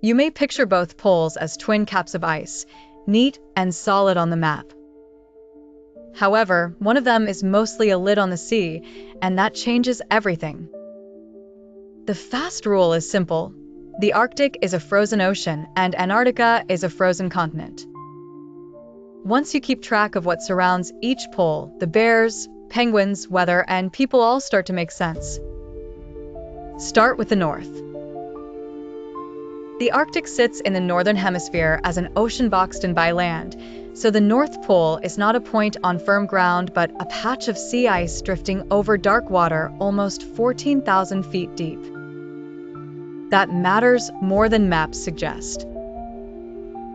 You may picture both poles as twin caps of ice, neat and solid on the map. However, one of them is mostly a lid on the sea, and that changes everything. The fast rule is simple. The Arctic is a frozen ocean, and Antarctica is a frozen continent. Once you keep track of what surrounds each pole, the bears, penguins, weather, and people all start to make sense. Start with the north. The Arctic sits in the Northern Hemisphere as an ocean boxed in by land, so the North Pole is not a point on firm ground but a patch of sea ice drifting over dark water almost 14,000 feet deep. That matters more than maps suggest.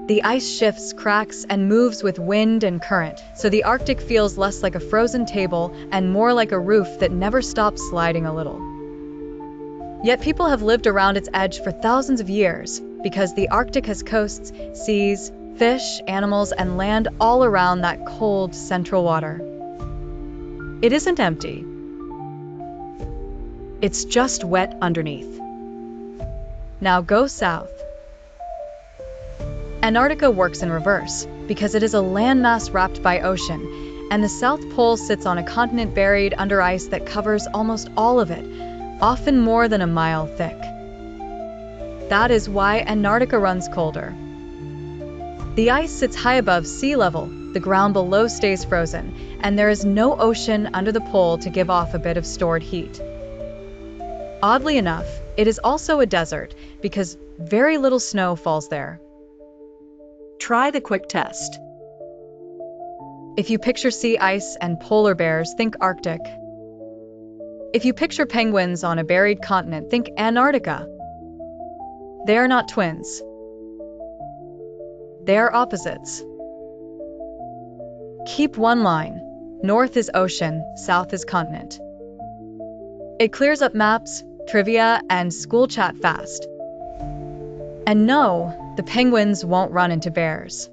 The ice shifts, cracks, and moves with wind and current, so the Arctic feels less like a frozen table and more like a roof that never stops sliding a little. Yet people have lived around its edge for thousands of years, because the Arctic has coasts, seas, fish, animals, and land all around that cold, central water. It isn't empty. It's just wet underneath. Now go south. Antarctica works in reverse, because it is a landmass wrapped by ocean, and the South Pole sits on a continent buried under ice that covers almost all of it, often more than a mile thick. That is why Antarctica runs colder. The ice sits high above sea level, the ground below stays frozen, and there is no ocean under the pole to give off a bit of stored heat. Oddly enough, it is also a desert, because very little snow falls there. Try the quick test. If you picture sea ice and polar bears, think Arctic. If you picture penguins on a buried continent, think Antarctica. They are not twins. They are opposites. Keep one line. North is ocean, south is continent. It clears up maps, trivia, and school chat fast. And no, the penguins won't run into bears.